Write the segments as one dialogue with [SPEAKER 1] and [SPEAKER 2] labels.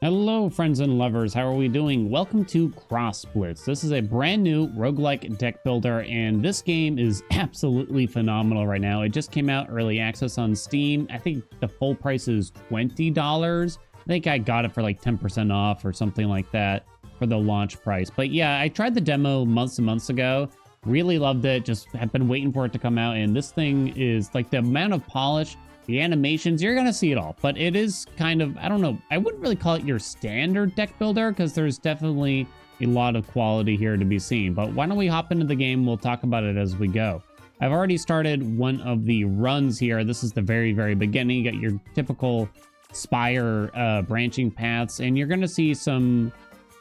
[SPEAKER 1] Hello, friends and lovers. How are we doing? Welcome to CrossBlitz. This is a brand new roguelike deck builder, and this game is absolutely phenomenal right now. It just came out early access on Steam. I think the full price is $20. I think I got it for like 10% off or something like that for the launch price. But yeah, I tried the demo months and months ago. Really loved it. Just have been waiting for it to come out, and this thing is like the amount of polish, the animations, you're gonna see it all, but it is kind of, I don't know, I wouldn't really call it your standard deck builder because there's definitely a lot of quality here to be seen. But why don't we hop into the game? We'll talk about it as we go. I've already started one of the runs here. This is the very beginning. You got your typical Spire branching paths, and you're gonna see some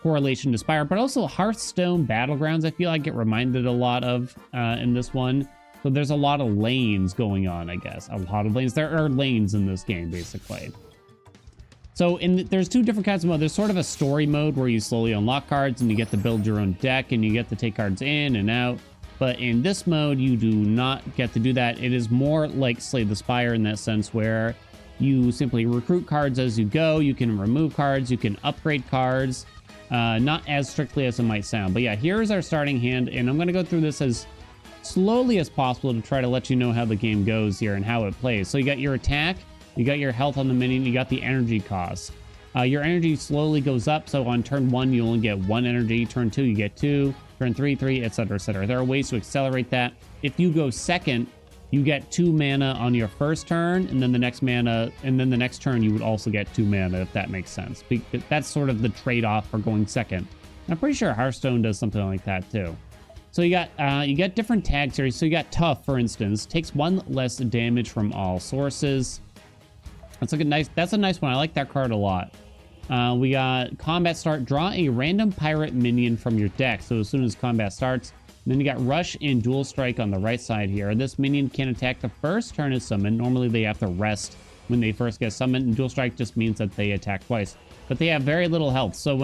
[SPEAKER 1] correlation to Spire, but also Hearthstone Battlegrounds. I feel like it reminded a lot of in this one. So there's a lot of lanes going on, I guess. A lot of lanes. There are lanes in this game, basically. So there's two different kinds of mode. There's sort of a story mode where you slowly unlock cards and you get to build your own deck and you get to take cards in and out. But in this mode, you do not get to do that. It is more like Slay the Spire in that sense, where you simply recruit cards as you go. You can remove cards. You can upgrade cards. Not as strictly as it might sound. But yeah, here's our starting hand. And I'm going to go through this as slowly as possible to try to let you know how the game goes here and how it plays. So you got your attack, you got your health on the minion, you got the energy cost. Your energy slowly goes up, so on turn 1 you only get 1 energy, turn 2 you get 2, turn 3 3, etc, etc. There are ways to accelerate that. If you go second, you get 2 mana on your first turn, and then the next turn you would also get 2 mana, if that makes sense. That's sort of the trade-off for going second. I'm pretty sure Hearthstone does something like that too. So you got different tags here. So you got tough, for instance, takes 1 less damage from all sources. That's a nice one. I like that card a lot. We got combat start. Draw a random pirate minion from your deck. So as soon as combat starts, then you got rush and dual strike on the right side here. This minion can attack the first turn is summoned. Normally they have to rest when they first get summoned, and dual strike just means that they attack twice. But they have very little health. So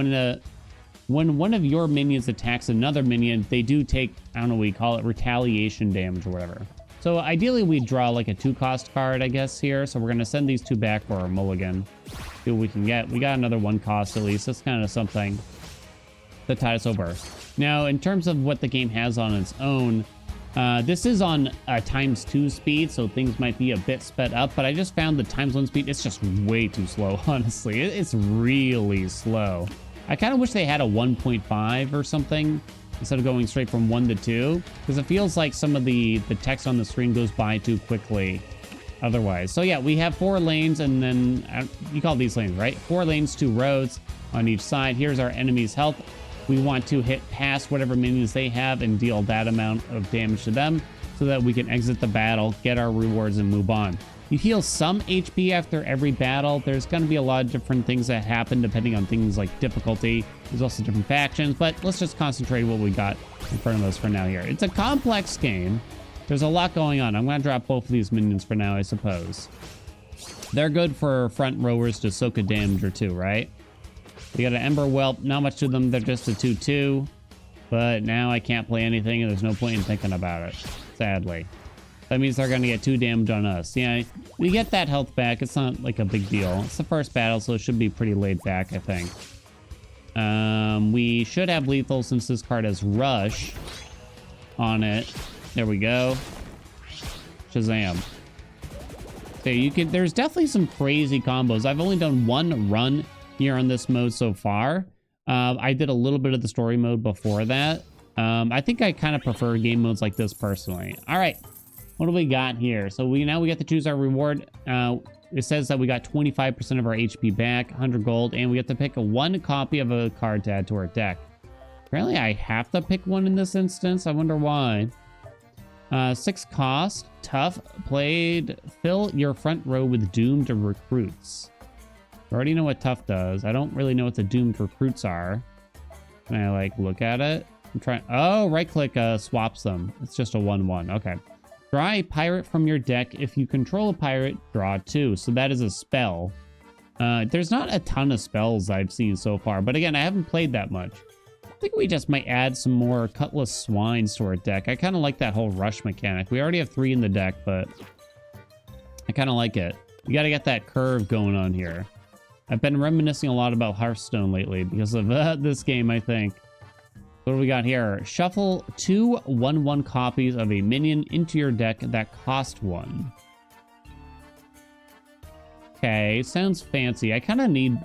[SPEAKER 1] when one of your minions attacks another minion, they do take, I don't know what you call it, retaliation damage or whatever. So ideally we draw like a 2-cost card, I guess, here. So we're going to send these 2 back for our mulligan. See what we can get. We got another 1 cost at least. That's kind of something to tide us over. Now, in terms of what the game has on its own, this is on ×2 speed, so things might be a bit sped up, but I just found the ×1 speed, it's just way too slow, honestly. It's really slow. I kind of wish they had a 1.5 or something instead of going straight from 1 to 2, because it feels like some of the text on the screen goes by too quickly otherwise. So yeah, we have 4 lanes, and then you call these lanes, right? 4 lanes, 2 roads on each side. Here's our enemy's health. We want to hit past whatever minions they have and deal that amount of damage to them so that we can exit the battle, get our rewards, and move on. You heal some HP after every battle. There's going to be a lot of different things that happen depending on things like difficulty. There's also different factions, but let's just concentrate what we got in front of us for now here. It's a complex game. There's a lot going on. I'm going to drop both of these minions for now, I suppose. They're good for front rowers to soak a damage or 2, right? We got an Ember Whelp. Not much to them. They're just a 2/2. But now I can't play anything, and there's no point in thinking about it, sadly. That means they're going to get 2 damage on us. Yeah, we get that health back. It's not like a big deal. It's the first battle, so it should be pretty laid back, I think. We should have lethal since this card has rush on it. There we go. Shazam. Okay, there's definitely some crazy combos. I've only done 1 run here on this mode so far. I did a little bit of the story mode before that. I think I kind of prefer game modes like this personally. All right. What do we got here? So we get to choose our reward. It says that we got 25% of our HP back, 100 gold, and we get to pick 1 copy of a card to add to our deck. Apparently I have to pick 1 in this instance. I wonder why. 6 cost, tough, played, fill your front row with doomed recruits. I already know what tough does. I don't really know what the doomed recruits are. Can I like look at it? I'm trying. Oh, right click swaps them. It's just a 1/1. Okay. Draw a pirate from your deck. If you control a pirate, draw 2. So that is a spell. There's not a ton of spells I've seen so far, but again, I haven't played that much. I think we just might add some more Cutlass Swines to our deck. I kind of like that whole rush mechanic. We already have 3 in the deck, but I kind of like it. You got to get that curve going on here. I've been reminiscing a lot about Hearthstone lately because of this game, I think. What do we got here? Shuffle 2 1/1 copies of a minion into your deck that cost 1. Okay, sounds fancy. I kind of need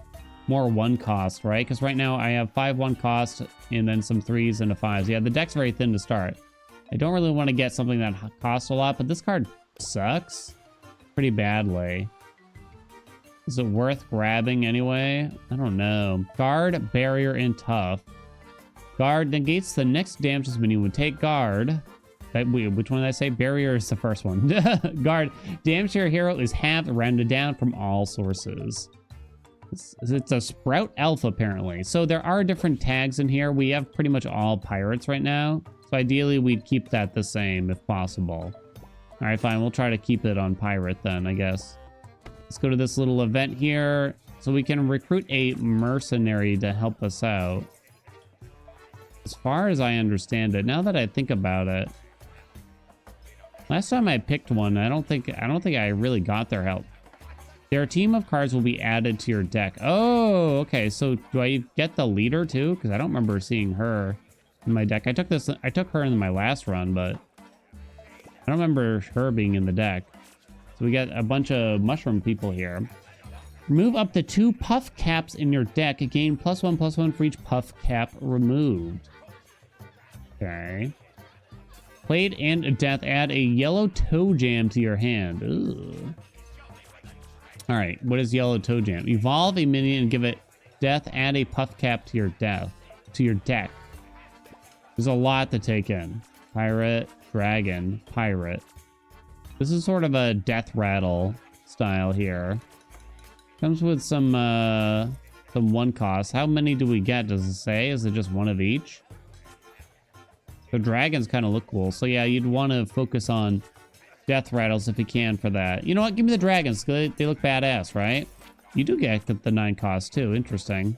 [SPEAKER 1] more 1 cost, right? Because right now I have 5 1 cost and then some 3s and a 5s. Yeah, the deck's very thin to start. I don't really want to get something that costs a lot, but this card sucks pretty badly. Is it worth grabbing anyway? I don't know. Guard, barrier, and tough. Guard negates the next damage this minion would take. Guard. Which one did I say? Barrier is the first one. Guard. Damage to your hero is halved, rounded down from all sources. It's a Sprout Alpha, apparently. So there are different tags in here. We have pretty much all pirates right now. So ideally, we'd keep that the same if possible. All right, fine. We'll try to keep it on pirate then, I guess. Let's go to this little event here. So we can recruit a mercenary to help us out. As far as I understand it, now that I think about it, last time I picked one, I don't think I really got their help. Their team of cards will be added to your deck. Oh, okay. So do I get the leader too? Because I don't remember seeing her in my deck. I took her in my last run, but I don't remember her being in the deck. So we got a bunch of mushroom people here. Remove up to 2 puff caps in your deck. Gain +1/+1 for each puff cap removed. Okay. Played and death. Add a yellow toe jam to your hand. Ugh. All right. What is yellow toe jam? Evolve a minion and give it death. Add a puff cap to your deck. There's a lot to take in. Pirate, dragon, pirate. This is sort of a death rattle style here. Comes with some 1 cost. How many do we get? Does it say? Is it just 1 of each? The dragons kind of look cool. So yeah, you'd want to focus on death rattles if you can for that. You know what? Give me the dragons. They look badass, right? You do get the 9 cost too. Interesting.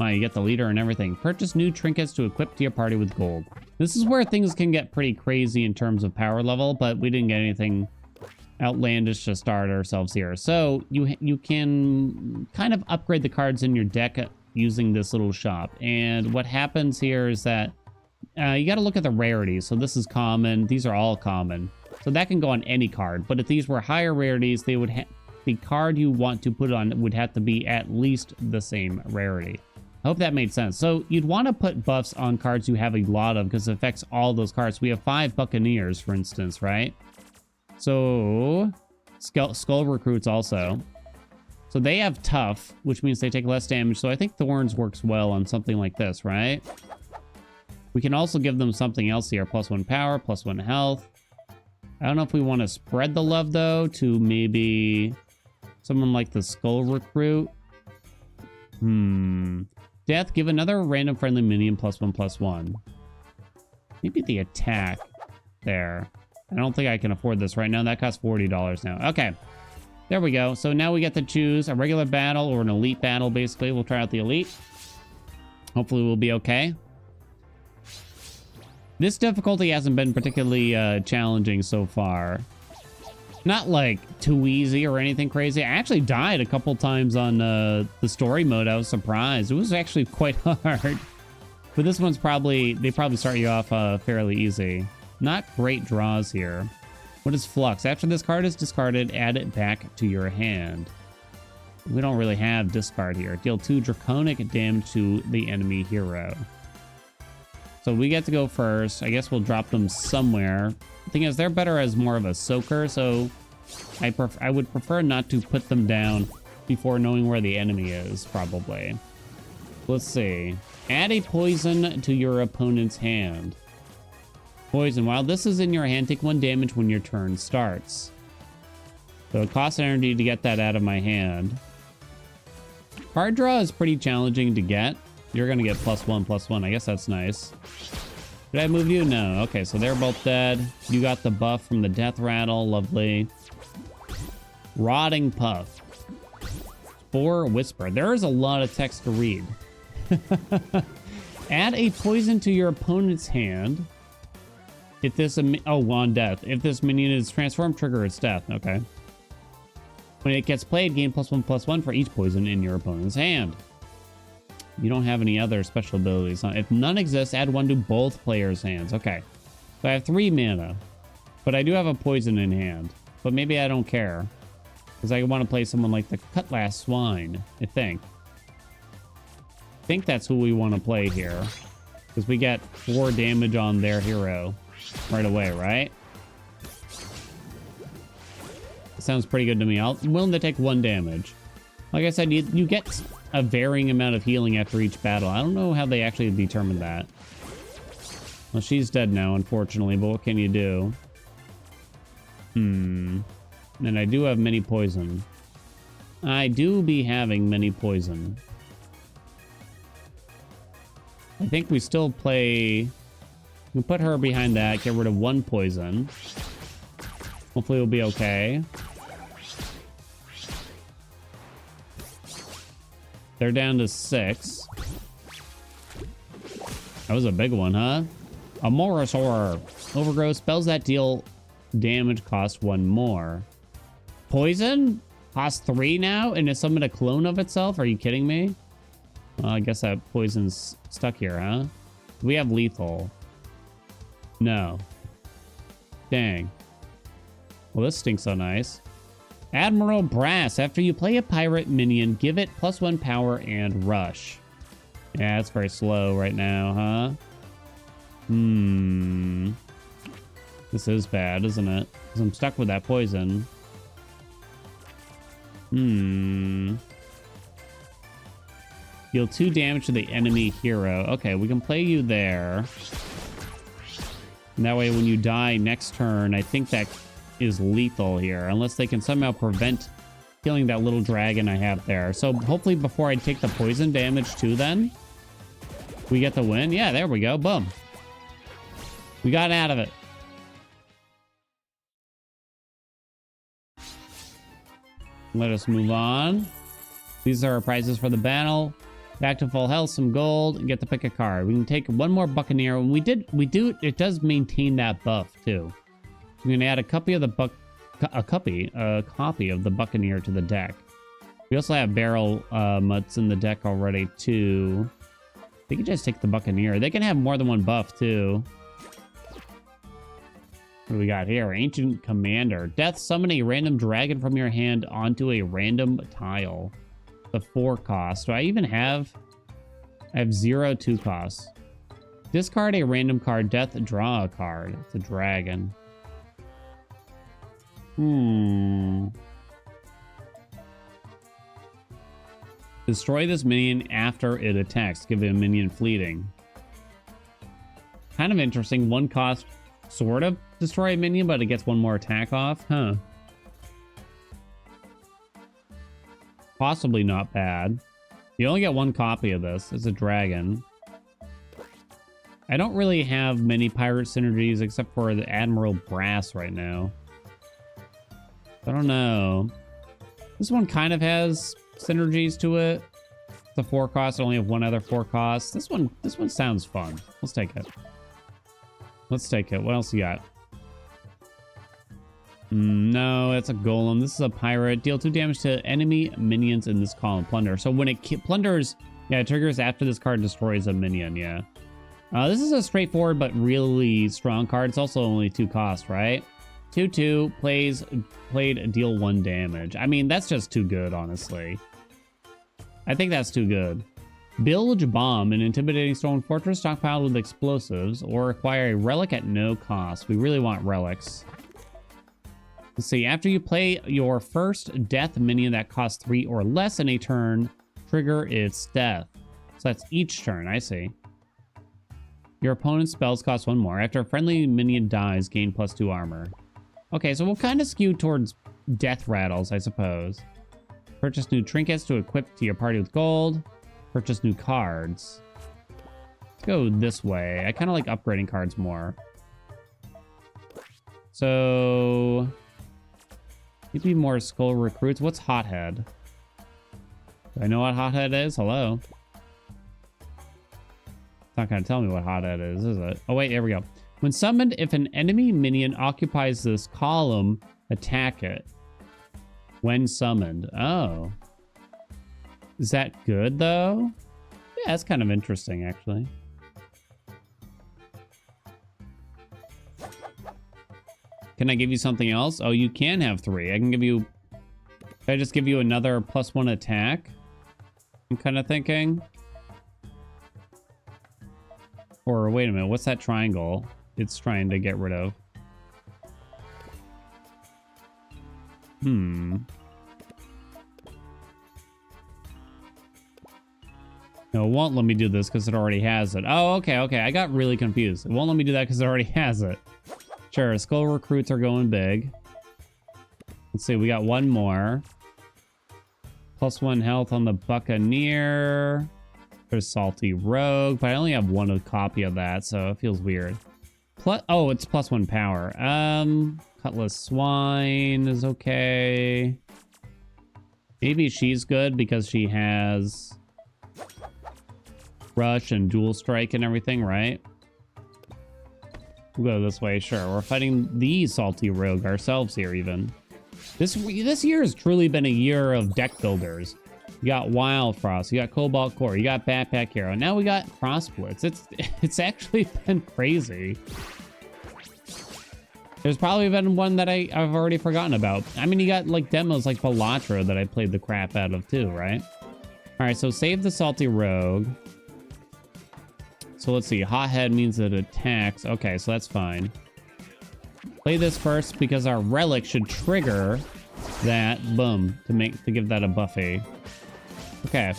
[SPEAKER 1] Oh, you get the leader and everything. Purchase new trinkets to equip to your party with gold. This is where things can get pretty crazy in terms of power level, but we didn't get anything outlandish to start ourselves here. So you can kind of upgrade the cards in your deck using this little shop. And what happens here is that you got to look at the rarities. So this is common. These are all common. So that can go on any card. But if these were higher rarities, they would the card you want to put on would have to be at least the same rarity. I hope that made sense. So you'd want to put buffs on cards you have a lot of because it affects all those cards. We have 5 Buccaneers, for instance, right? So Skull Recruits also. So they have tough, which means they take less damage. So I think Thorns works well on something like this, right? We can also give them something else here. +1 power, +1 health. I don't know if we want to spread the love, though, to maybe someone like the Skull Recruit. Death, give another random friendly minion +1/+1. Maybe the attack there. I don't think I can afford this right now. That costs $40 now. Okay. There we go. So now we get to choose a regular battle or an elite battle, basically. We'll try out the elite. Hopefully we'll be okay. This difficulty hasn't been particularly challenging so far. Not like too easy or anything crazy. I actually died a couple times on the story mode. I was surprised. It was actually quite hard. But this one's they probably start you off fairly easy. Not great draws here. What is Flux? After this card is discarded, add it back to your hand. We don't really have discard here. Deal 2 draconic damage to the enemy hero. So we get to go first. I guess we'll drop them somewhere. The thing is, they're better as more of a soaker, so I would prefer not to put them down before knowing where the enemy is, probably. Let's see. Add a poison to your opponent's hand. Poison. While this is in your hand, take 1 damage when your turn starts. So it costs energy to get that out of my hand. Card draw is pretty challenging to get. You're going to get +1/+1. I guess that's nice. Did I move you? No. Okay, so they're both dead. You got the buff from the death rattle. Lovely. Rotting Puff. Spore Whisper. There is a lot of text to read. Add a poison to your opponent's hand. If this... on death. If this minion is transformed, trigger its death. Okay. When it gets played, gain +1/+1 for each poison in your opponent's hand. You don't have any other special abilities. If none exist, add 1 to both players' hands. Okay. So I have 3 mana. But I do have a poison in hand. But maybe I don't care. Because I want to play someone like the Cutlass Swine, I think. I think that's who we want to play here. Because we get 4 damage on their hero right away, right? Sounds pretty good to me. I'm willing to take 1 damage. Like I said, you get a varying amount of healing after each battle. I don't know how they actually determined that. Well, she's dead now, unfortunately, but what can you do? And I do have many poison. I do be having many poison. I think we still play... We put her behind that, get rid of 1 poison. Hopefully we'll be okay. They're down to 6. That was a big one, huh? A Morosaur. Overgrowth spells that deal damage cost 1 more. Poison? Cost 3 now? And is summon a clone of itself? Are you kidding me? Well, I guess that poison's stuck here, huh? Do we have lethal? No. Dang. Well, this stinks so nice. Admiral Brass. After you play a pirate minion, give it +1 power and rush. Yeah, it's very slow right now, huh? This is bad, isn't it? Because I'm stuck with that poison. Deal 2 damage to the enemy hero. Okay, we can play you there. And that way, when you die next turn, I think that is lethal here. Unless they can somehow prevent killing that little dragon I have there. So hopefully before I take the poison damage too then, we get the win. Yeah, there we go. Boom. We got out of it. Let us move on. These are our prizes for the battle. Back to full health, some gold, and get to pick a card. We can take 1 more Buccaneer. When we do, it does maintain that buff too. We're gonna add a copy of the Buccaneer to the deck. We also have barrel mutts in the deck already too. They can just take the Buccaneer. They can have more than 1 buff too. What do we got here? Ancient Commander. Death, summon a random dragon from your hand onto a random tile. The 4 cost. Do I even have... I have 0 2 costs. Discard a random card. Death, draw a card. It's a dragon. Destroy this minion after it attacks. Give it a minion fleeting. Kind of interesting. 1 cost, sort of destroy a minion, but it gets 1 more attack off. Huh. Possibly not bad. You only get 1 copy of this. It's a dragon. I don't really have many pirate synergies except for the Admiral Brass right now. I don't know. This one kind of has synergies to it. The 4 costs. I only have 1 other 4 costs. This one sounds fun. Let's take it. Let's take it. What else you got? No, that's a golem. This is a pirate. Deal 2 damage to enemy minions in this column. Plunder. So when it plunders, yeah, it triggers after this card destroys a minion. Yeah. This is a straightforward but really strong card. It's also only 2 costs, right? 2/2 played deal 1 damage. I mean, that's just too good, honestly. I think that's too good. Bilge Bomb, an intimidating stone fortress stockpiled with explosives, or acquire a relic at no cost. We really want relics. Let's see. After you play your first death minion that costs 3 or less in a turn, trigger its death. So that's each turn. I see. Your opponent's spells cost 1 more. After a friendly minion dies, gain +2 armor. Okay, so we'll kind of skew towards death rattles, I suppose. Purchase new trinkets to equip to your party with gold. Purchase new cards. Let's go this way. I kind of like upgrading cards more. So... maybe more skull recruits. What's Hothead? Do I know what Hothead is? Hello? It's not going to tell me what Hothead is it? Oh, wait, there we go. When summoned, if an enemy minion occupies this column, attack it. when summoned. Oh. Is that good, though? Yeah, that's kind of interesting, actually. Can I give you something else? Oh, you can have 3. I can give you... Can I just give you another +1 attack? I'm kind of thinking. Or wait a minute, what's that triangle it's trying to get rid of? No, it won't let me do this because it already has it. Oh, okay. I got really confused. It won't let me do that because it already has it. Sure, skull recruits are going big. Let's see, we got one more. +1 health on the Buccaneer. There's Salty Rogue, but I only have one copy of that, so it feels weird. Oh, it's +1 power. Cutlass Swine is okay. Maybe she's good because she has Rush and Dual Strike and everything, right? We'll go this way, sure. We're fighting the Salty Rogue ourselves here, even. This year has truly been a year of deck builders. You got Wild Frost, you got Cobalt Core, you got Backpack Hero. Now we got CrossBlitz. It's actually been crazy. There's probably been one that I've already forgotten about. I mean, you got like demos like Balatra that I played the crap out of too, right? All right, so save the Salty Rogue. So let's see. Hothead means it attacks. Okay, so that's fine. Play this first because our Relic should trigger that. Boom. To give that a buffy. Okay.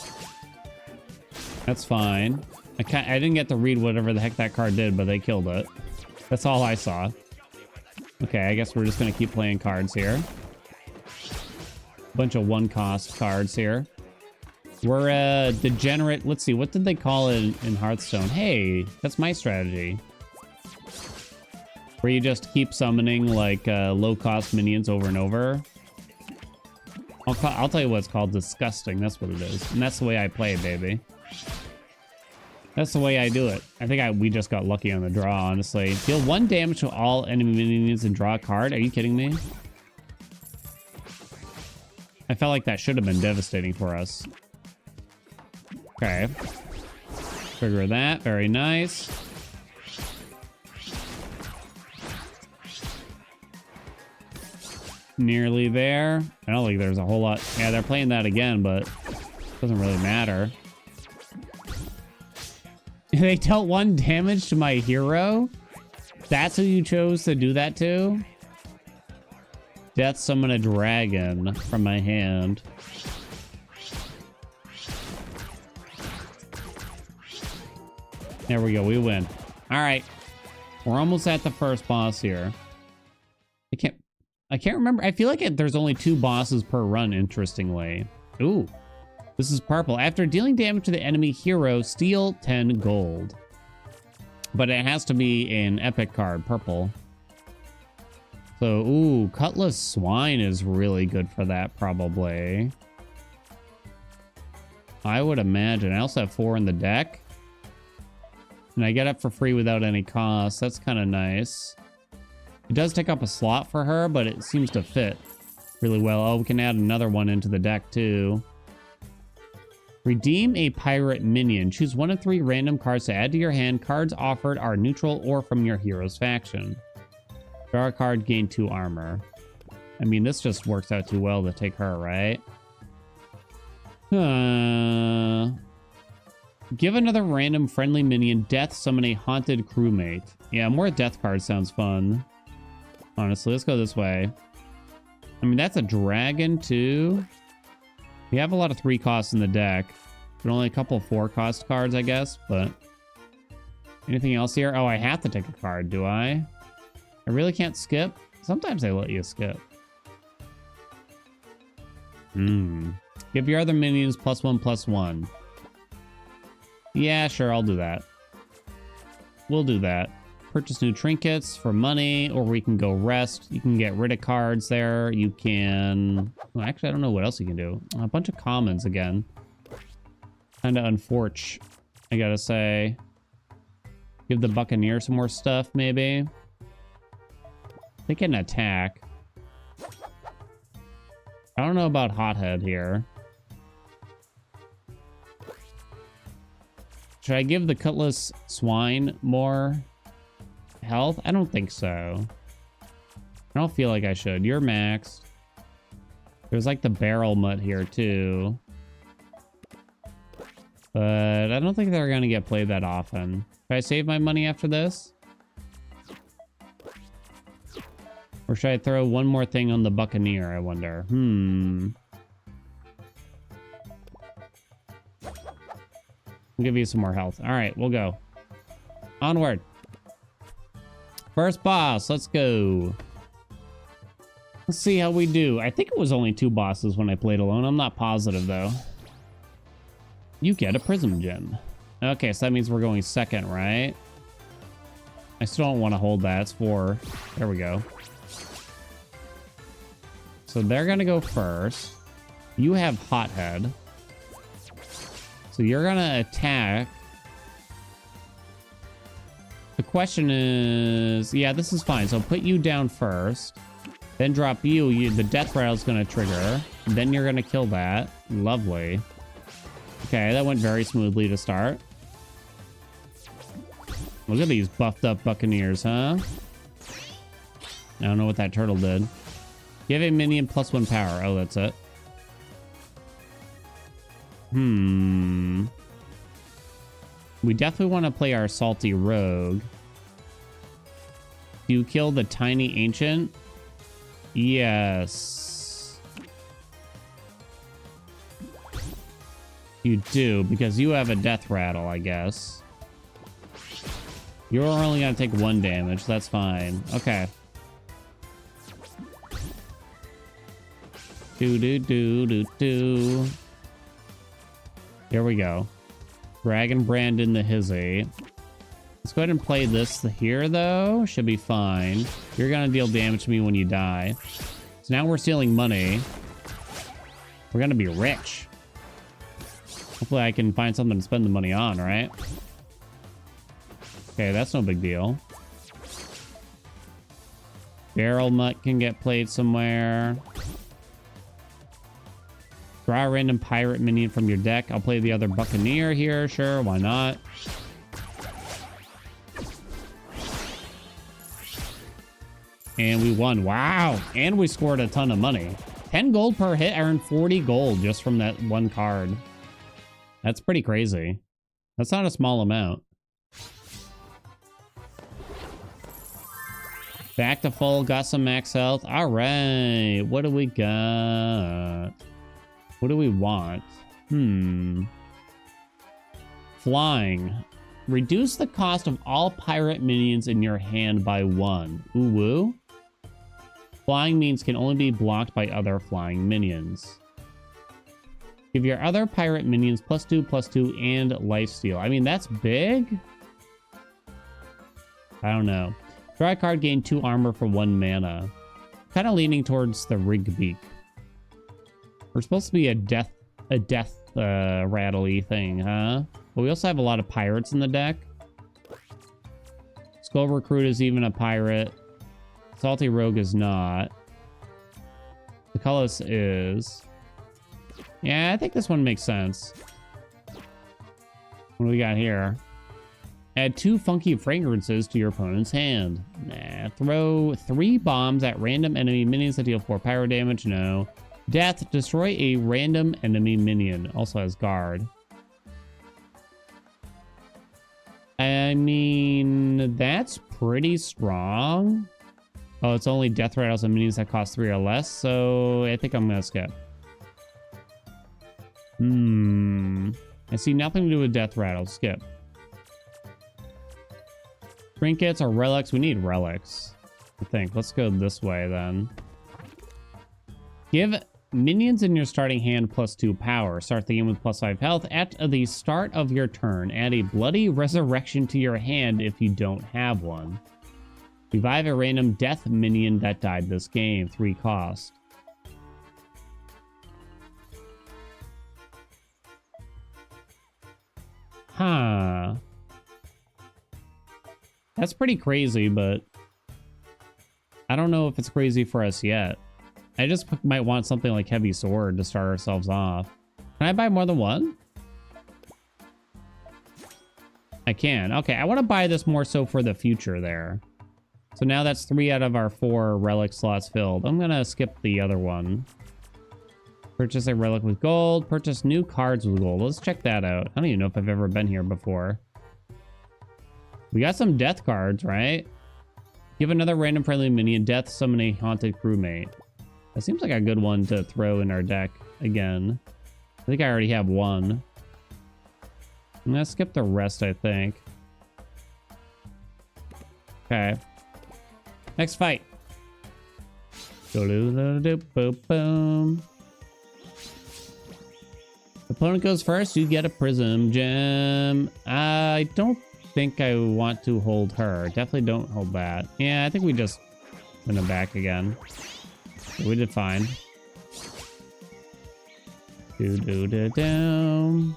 [SPEAKER 1] That's fine. I didn't get to read whatever the heck that card did, but they killed it. That's all I saw. Okay, I guess we're just gonna keep playing cards here. Bunch of 1-cost cards here. We're degenerate. Let's see, what did they call it in Hearthstone? Hey, that's my strategy. Where you just keep summoning like low-cost minions over and over. I'll tell you what it's called. Disgusting. That's what it is. And that's the way I play, baby. That's the way I do it. I think we just got lucky on the draw, honestly. Deal 1 damage to all enemy minions and draw a card. Are you kidding me? I felt like that should have been devastating for us. Okay. Trigger that. Very nice. Nearly there. I don't think there's a whole lot. Yeah, they're playing that again, but it doesn't really matter. They dealt 1 damage to my hero? That's who you chose to do that to? Death summon a dragon from my hand. There we go, we win. Alright. We're almost at the first boss here. I can't remember. I feel like there's only 2 bosses per run, interestingly. Ooh. This is purple. After dealing damage to the enemy hero, steal 10 gold. But it has to be an epic card, purple. So, ooh, Cutlass Swine is really good for that, probably. I would imagine. I also have 4 in the deck. And I get it for free without any cost. That's kind of nice. It does take up a slot for her, but it seems to fit really well. Oh, we can add another one into the deck, too. Redeem a pirate minion. Choose 1 of 3 random cards to add to your hand. Cards offered are neutral or from your hero's faction. Draw a card, gain 2 armor. I mean, this just works out too well to take her, right? Give another random friendly minion death, summon a haunted crewmate. Yeah, more death cards sounds fun. Honestly, let's go this way. I mean, that's a dragon, too. We have a lot of 3 costs in the deck, but only a couple of 4-cost cards, I guess, but... Anything else here? Oh, I have to take a card, do I? I really can't skip? Sometimes they let you skip. Give your other minions +1/+1. Yeah, sure, I'll do that. We'll do that. Purchase new trinkets for money, or we can go rest. You can get rid of cards there. You can... Well, actually, I don't know what else you can do. A bunch of commons again. Kind of unfortunate, I gotta say. Give the Buccaneer some more stuff, maybe. They can attack. I don't know about Hothead here. Should I give the Cutlass Swine more health? I don't think so. I don't feel like I should. You're maxed. There's like the barrel mutt here too. But I don't think they're going to get played that often. Should I save my money after this? Or should I throw one more thing on the Buccaneer, I wonder? I'll give you some more health. All right, we'll go. Onward. First boss, let's go. Let's see how we do. I think it was only 2 bosses when I played alone. I'm not positive, though. You get a Prism Gem. Okay, so that means we're going second, right? I still don't want to hold that. It's 4. There we go. So they're going to go first. You have Hothead. So you're going to attack. The question is... Yeah, this is fine. So put you down first. Then drop you. The death rattle is going to trigger. Then you're going to kill that. Lovely. Okay, that went very smoothly to start. Look at these buffed up Buccaneers, huh? I don't know what that turtle did. You have a minion +1 power. Oh, that's it. We definitely want to play our salty rogue. Do you kill the tiny ancient? Yes. You do, because you have a death rattle, I guess. You're only gonna take 1 damage. That's fine. Okay. Do. Here we go. Dragon Brand in the hizzy. Let's go ahead and play this here, though. Should be fine. You're gonna deal damage to me when you die. So now we're stealing money. We're gonna be rich. Hopefully I can find something to spend the money on, right? Okay, that's no big deal. Barrel Mutt can get played somewhere. Draw a random pirate minion from your deck. I'll play the other Buccaneer here. Sure, why not? And we won. Wow. And we scored a ton of money. 10 gold per hit. I earned 40 gold just from that one card. That's pretty crazy. That's not a small amount. Back to full. Got some max health. All right. What do we got? What do we want? Flying. Reduce the cost of all pirate minions in your hand by 1. Ooh woo. Flying means can only be blocked by other flying minions. Give your other pirate minions +2/+2 and lifesteal. I mean, that's big. I don't know. Draw a card, gain 2 armor for 1 mana. Kind of leaning towards the Rigbeak. We're supposed to be a death rattly thing, huh? But we also have a lot of pirates in the deck. Skull Recruit is even a pirate. Salty Rogue is not. The Cullis is. Yeah, I think this one makes sense. What do we got here? Add 2 funky fragrances to your opponent's hand. Nah. Throw 3 bombs at random enemy minions that deal 4 pyro damage. No. Death. Destroy a random enemy minion. Also has guard. I mean, that's pretty strong. Oh, it's only death rattles and minions that cost 3 or less, so I think I'm gonna skip. I see nothing to do with death rattles. Skip. Trinkets or relics? We need relics, I think. Let's go this way then. Give minions in your starting hand +2 power. Start the game with +5 health. At the start of your turn, add a bloody resurrection to your hand if you don't have one. Revive a random death minion that died this game. 3 cost. Huh. That's pretty crazy, but I don't know if it's crazy for us yet. I just might want something like Heavy Sword to start ourselves off. Can I buy more than one? I can. Okay, I want to buy this more so for the future there. So now that's 3 out of our 4 relic slots filled. I'm going to skip the other one. Purchase a relic with gold. Purchase new cards with gold. Let's check that out. I don't even know if I've ever been here before. We got some death cards, right? Give another random friendly minion death, summon a haunted crewmate. That seems like a good one to throw in our deck again. I think I already have one. I'm gonna skip the rest, I think. Okay. Next fight. Boom. Opponent goes first, you get a prism gem. I don't think I want to hold her. Definitely don't hold that. Yeah, I think we just win it back again. We did fine. Do.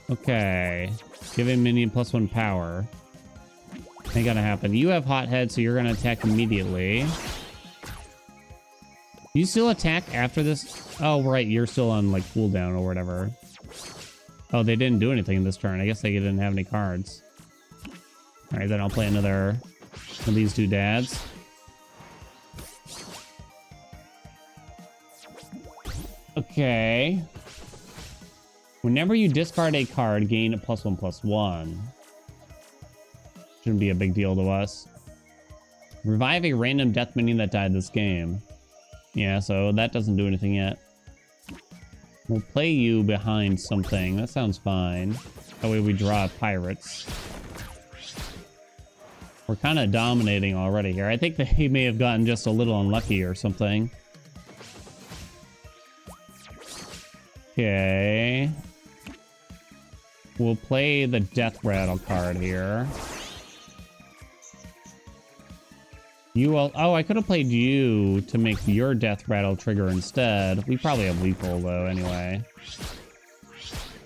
[SPEAKER 1] Okay. Give a minion +1 power. Ain't gonna happen. You have hot head, so you're gonna attack immediately. Do you still attack after this? Oh, right. You're still on like cooldown or whatever. Oh, they didn't do anything this turn. I guess they didn't have any cards. All right, then I'll play another of these two dads. Okay. Whenever you discard a card, gain a +1/+1. Shouldn't be a big deal to us. Revive a random death minion that died this game. Yeah, so that doesn't do anything yet. We'll play you behind something. That sounds fine. That way we draw pirates. We're kind of dominating already here. I think that he may have gotten just a little unlucky or something. Okay. We'll play the Death Rattle card here. You will... Oh, I could have played you to make your Death Rattle trigger instead. We probably have lethal, though, anyway.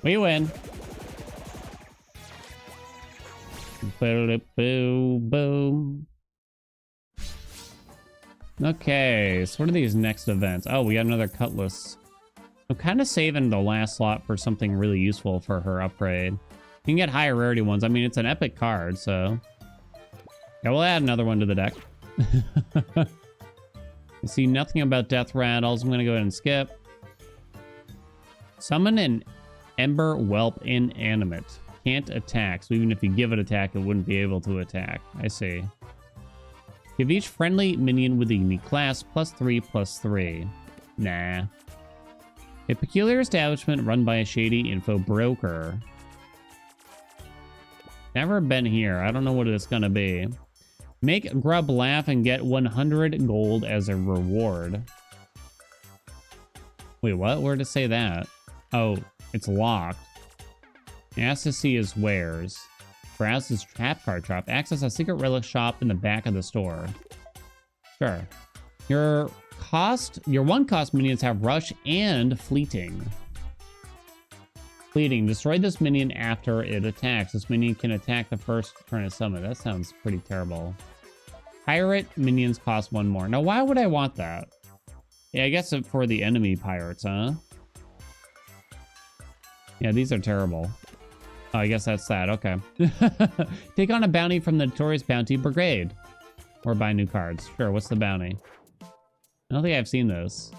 [SPEAKER 1] We win. Boom. Okay, so what are these next events? Oh, we got another Cutlass. I'm kind of saving the last slot for something really useful for her upgrade. You can get higher rarity ones. I mean, it's an epic card, so... Yeah, we'll add another one to the deck. I see nothing about Death Rattles. I'm going to go ahead and skip. Summon an Ember Whelp Inanimate. Can't attack, so even if you give it attack, it wouldn't be able to attack. I see. Give each friendly minion with a unique class +3/+3. Nah. A peculiar establishment run by a shady info broker. Never been here. I don't know what it's gonna be. Make Grub laugh and get 100 gold as a reward. Wait, what? Where did it say that? Oh, it's locked. Ask to see his wares. Browse his trap card shop. Access a secret relic shop in the back of the store. Sure. Your one cost minions have rush and fleeting. Fleeting. Destroy this minion after it attacks. This minion can attack the first turn of summon. That sounds pretty terrible. Pirate minions cost 1 more. Now, why would I want that? Yeah, I guess for the enemy pirates, huh? Yeah, these are terrible. Oh, I guess that's that. Okay. Take on a bounty from the Notorious Bounty Brigade. Or buy new cards. Sure, what's the bounty? I don't think I've seen this.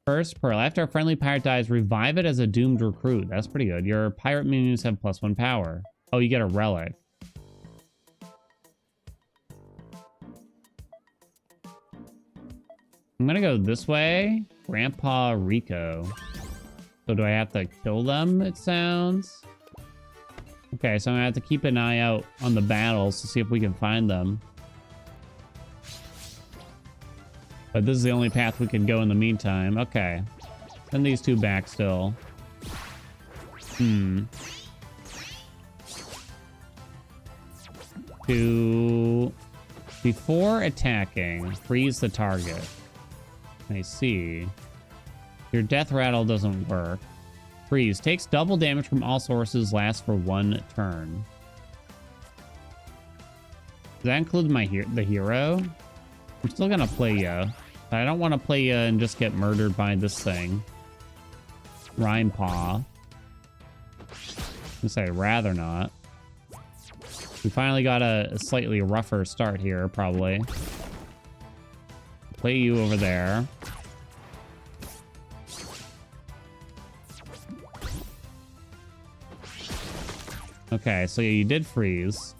[SPEAKER 1] First Pearl. After a friendly pirate dies, revive it as a doomed recruit. That's pretty good. Your pirate minions have +1 power. Oh, you get a relic. I'm gonna go this way. Grandpa Rico. So do I have to kill them, it sounds? Okay, so I'm gonna have to keep an eye out on the battles to see if we can find them. But this is the only path we can go in the meantime. Okay. Send these two back still. Before attacking, freeze the target. I see. Your Death Rattle doesn't work. Freeze. Takes double damage from all sources. Lasts for 1 turn. that include the hero? I'm still gonna play ya. But I don't want to play ya and just get murdered by this thing. Rhyme Paw. I'd say I'd rather not. We finally got a slightly rougher start here, probably. Play you over there. Okay, so yeah, you did freeze.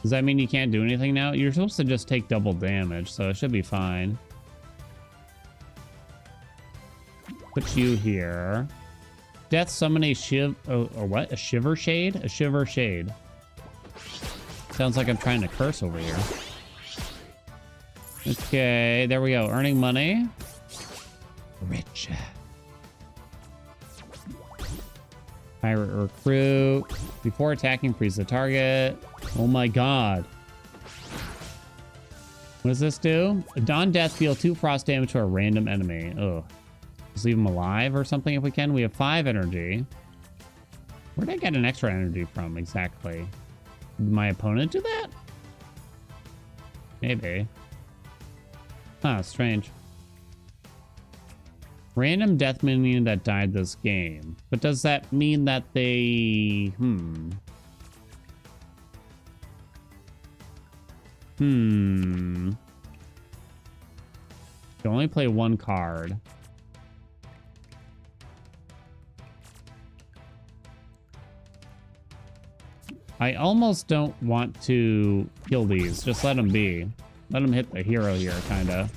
[SPEAKER 1] Does that mean you can't do anything now? You're supposed to just take double damage, so it should be fine. Put you here. Death summon a or what? A shiver shade? A shiver shade. Sounds like I'm trying to curse over here. Okay, there we go. Earning money. Rich. Pirate recruit. Before attacking, freeze the target. Oh my god. What does this do? Dawn Death deal 2 frost damage to a random enemy. Ugh. Just leave them alive or something if we can. We have 5 energy. Where did I get an extra energy from exactly? Did my opponent do that? Maybe. Huh, strange. Random death minion that died this game. But does that mean that they... You only play 1 card. I almost don't want to kill these. Just let them be. Let them hit the hero here, kind of.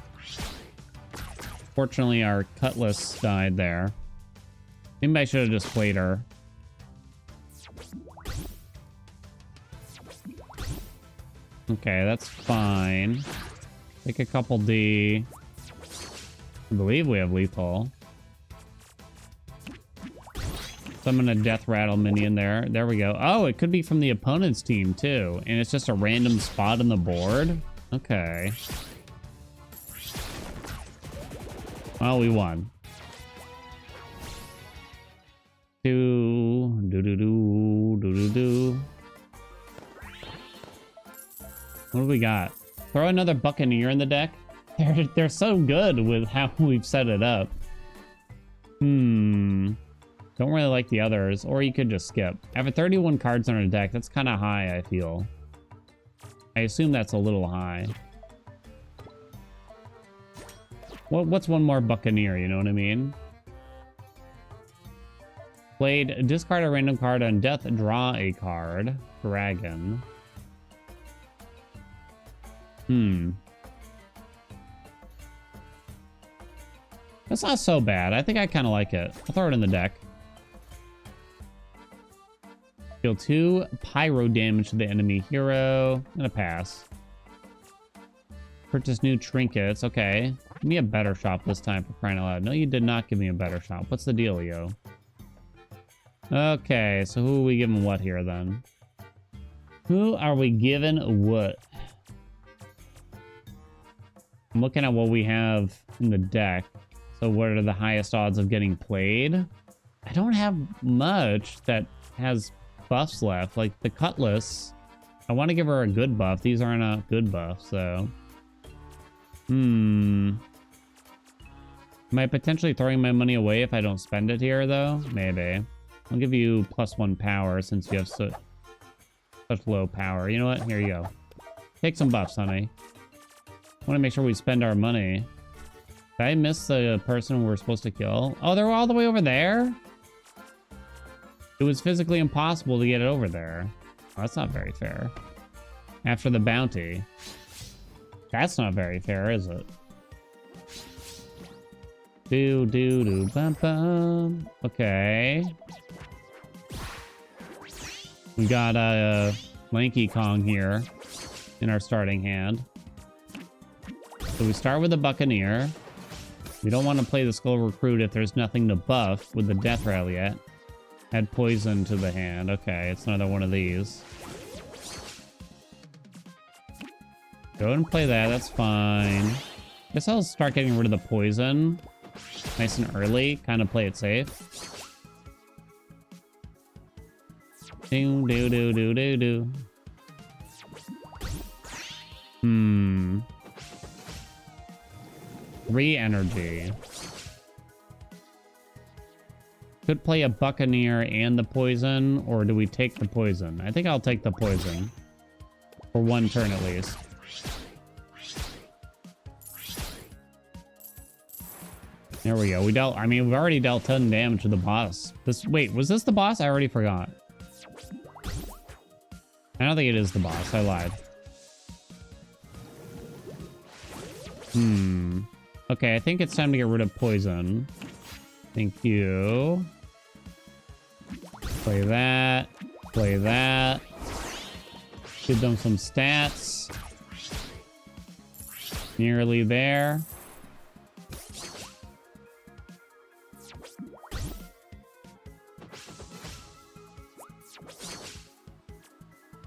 [SPEAKER 1] Fortunately, our Cutlass died there. Maybe I should have just played her. Okay, that's fine. Take a couple D. I believe we have lethal. Summon a Death Rattle minion there. There we go. Oh, it could be from the opponent's team, too. And it's just a random spot on the board? Okay. Well, we won. Do-do-do. What do we got? Throw another Buccaneer in the deck? They're so good with how we've set it up. Don't really like the others, or you could just skip. Having 31 cards on our deck, that's kind of high, I feel. I assume that's a little high. What's one more Buccaneer, you know what I mean? Played, discard a random card on death, draw a card. Dragon. That's not so bad. I think I kind of like it. I'll throw it in the deck. Deal 2 pyro damage to the enemy hero. I'm gonna pass. Purchase new trinkets. Okay. Give me a better shop this time, for crying out loud. No, you did not give me a better shop. What's the dealio? Okay, so who are we giving what here then? Who are we giving what? I'm looking at what we have in the deck. So what are the highest odds of getting played? I don't have much that has buffs left. Like the Cutlass, I want to give her a good buff. These aren't a good buff, so... Am I potentially throwing my money away if I don't spend it here, though? Maybe. I'll give you +1 power since you have such low power. You know what? Here you go. Take some buffs, honey. I want to make sure we spend our money. Did I miss the person we're supposed to kill? Oh, they're all the way over there? It was physically impossible to get it over there. Oh, that's not very fair. After the bounty. That's not very fair, is it? Bum bum. Okay. We got a Lanky Kong here in our starting hand. So we start with the Buccaneer. We don't want to play the Skull Recruit if there's nothing to buff with the Death Rattle yet. Add poison to the hand. Okay, it's another one of these. Go ahead and play that, that's fine. Guess I'll start getting rid of the poison. Nice and early, kind of play it safe. Do. 3 energy. Could play a Buccaneer and the poison, or do we take the poison? I think I'll take the poison. For 1 turn at least. There we go. We've already dealt 10 damage to the boss. Wait, was this the boss? I already forgot. I don't think it is the boss. I lied. Okay, I think it's time to get rid of poison. Thank you. Play that. Play that. Give them some stats. Nearly there.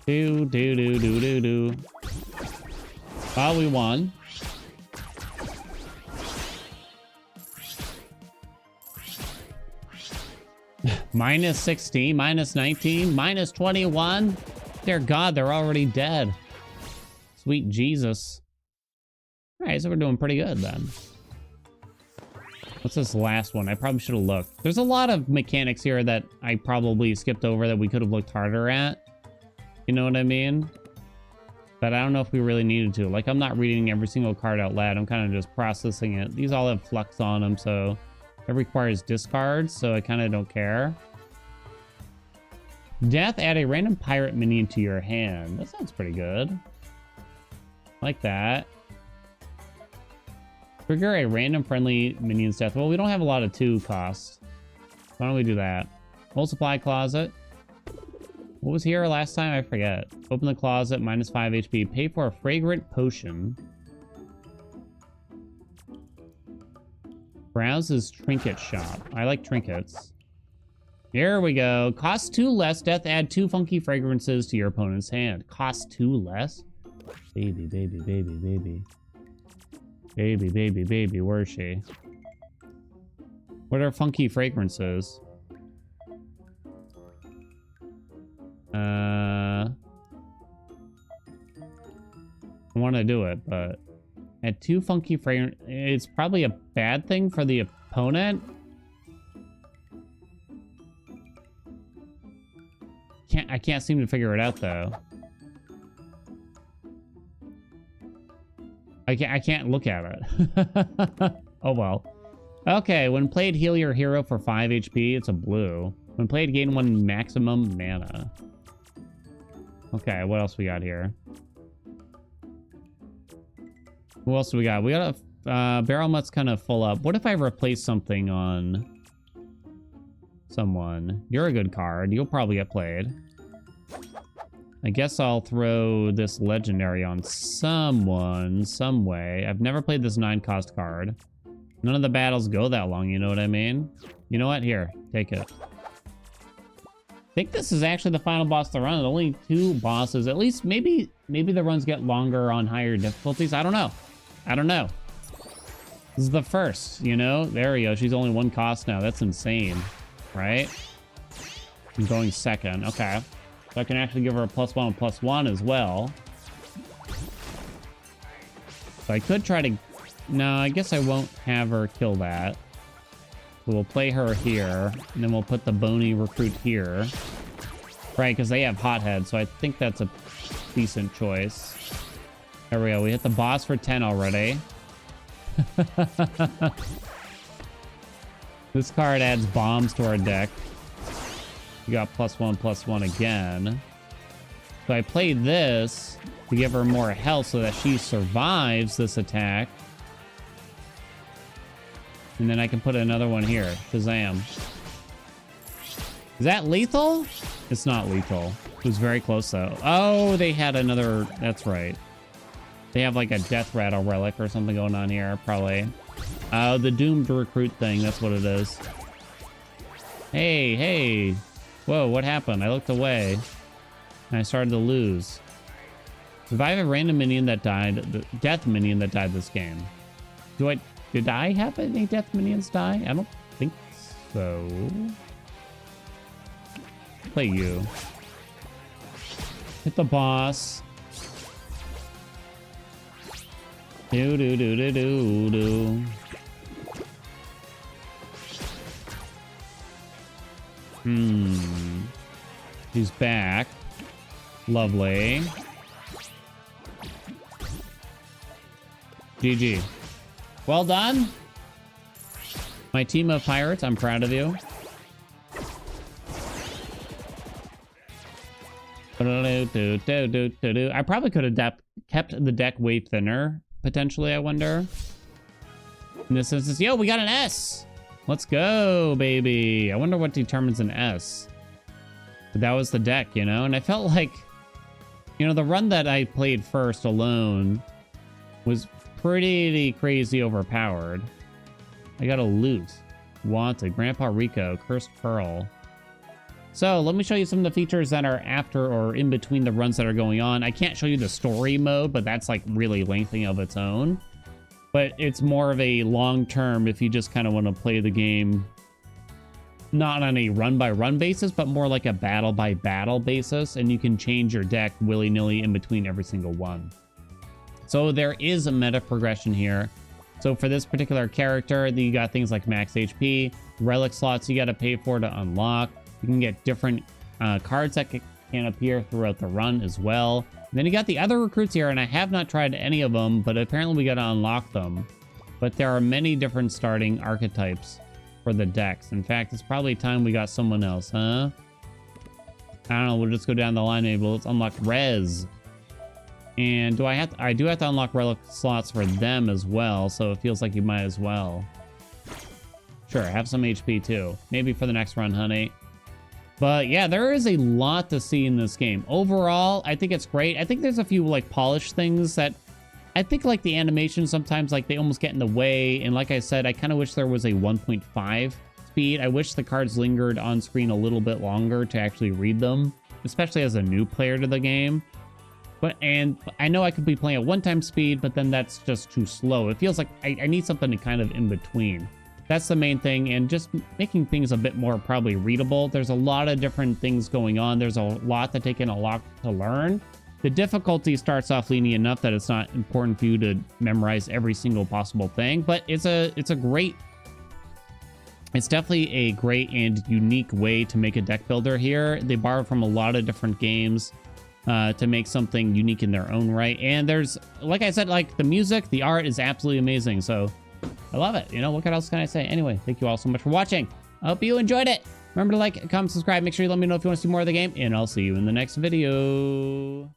[SPEAKER 1] Do. Well, we won. Minus 16, minus 19, minus 21. Dear God, they're already dead. Sweet Jesus. All right, so we're doing pretty good then. What's this last one? I probably should have looked. There's a lot of mechanics here that I probably skipped over that we could have looked harder at. You know what I mean? But I don't know if we really needed to. Like, I'm not reading every single card out loud. I'm kind of just processing it. These all have flux on them, so it requires discards, so I kind of don't care. Death, add a random pirate minion to your hand. That sounds pretty good. Like that. Trigger a random friendly minion's death. Well, we don't have a lot of 2 costs. Why don't we do that? Multiply closet. What was here last time? I forget. Open the closet, minus 5 HP. Pay for a fragrant potion. Browse's trinket shop. I like trinkets. Here we go. Cost 2 less. Death, add 2 funky fragrances to your opponent's hand. Cost 2 less? Baby, baby, baby, baby. Baby, baby, baby. Where is she? What are funky fragrances? I want to do it, but at 2 funky fragrance, it's probably a bad thing for the opponent. I can't seem to figure it out though. I can't look at it. Oh well. Okay, when played, heal your hero for 5 HP. It's a blue. When played, gain 1 maximum mana. Okay, what else we got here? Who else do we got? We got a barrel mutt's kind of full up. What if I replace something on someone? You're a good card. You'll probably get played. I guess I'll throw this legendary on someone, some way. I've never played this 9-cost card. None of the battles go that long, you know what I mean? You know what? Here, take it. I think this is actually the final boss of the run. There's only 2 bosses. At least maybe the runs get longer on higher difficulties. I don't know. I don't know. This is the first, you know? There we go. She's only 1 cost now. That's insane, right? I'm going second. Okay. So I can actually give her a +1 and +1 as well. So I could try to... No, I guess I won't have her kill that. So we'll play her here, and then we'll put the bony recruit here. Right, because they have hothead, so I think that's a decent choice. There we go. We hit the boss for 10 already. This card adds bombs to our deck. We got +1/+1 again. So I played this to give her more health so that she survives this attack. And then I can put another one here. Shazam. Is that lethal? It's not lethal. It was very close though. Oh, they had another... That's right. They have like a death rattle relic or something going on here, probably. Oh, the doomed recruit thing. That's what it is. Hey, hey. Whoa, what happened? I looked away. And I started to lose. Survive a random minion that died. The death minion that died this game. Did I have any death minions die? I don't think so. Play you. Hit the boss. Do do do do do do. He's back. Lovely. GG. Well done. My team of pirates, I'm proud of you. I probably could have kept the deck way thinner, potentially, I wonder. In this instance, yo, we got an S. Let's go, baby. I wonder what determines an S. But that was the deck, you know? And I felt like, you know, the run that I played first alone was pretty crazy overpowered. I got a loot. Wanted. Grandpa Rico. Cursed Pearl. So let me show you some of the features that are after or in between the runs that are going on. I can't show you the story mode, but that's like really lengthy of its own. But it's more of a long-term if you just kind of want to play the game not on a run-by-run basis, but more like a battle-by-battle basis, and you can change your deck willy-nilly in between every single one. So there is a meta progression here. So for this particular character, you got things like max HP, relic slots you got to pay for to unlock. You can get different cards that can appear throughout the run as well. And then you got the other recruits here, and I have not tried any of them, but apparently we got to unlock them. But there are many different starting archetypes for the decks. In fact, it's probably time we got someone else, huh? I don't know, we'll just go down the line maybe. Let's unlock Rez. And I do have to unlock relic slots for them as well, so it feels like you might as well. Sure, have some HP too. Maybe for the next run, honey. But yeah, there is a lot to see in this game. Overall, I think it's great. I think there's a few like polished things that I think like the animation sometimes like they almost get in the way. And like I said, I kind of wish there was a 1.5 speed. I wish the cards lingered on screen a little bit longer to actually read them, especially as a new player to the game. And I know I could be playing at one-time speed, but then that's just too slow. It feels like I need something to kind of in between. That's the main thing, and just making things a bit more probably readable. There's a lot of different things going on. There's a lot to take in, a lot to learn. The difficulty starts off lenient enough that it's not important for you to memorize every single possible thing, but it's definitely a great and unique way to make a deck builder here. They borrow from a lot of different games to make something unique in their own right. And there's, like I said, like the music, the art is absolutely amazing. So I love it. You know, what else can I say? Anyway, thank you all so much for watching. I hope you enjoyed it. Remember to like, comment, subscribe. Make sure you let me know if you want to see more of the game, and I'll see you in the next video.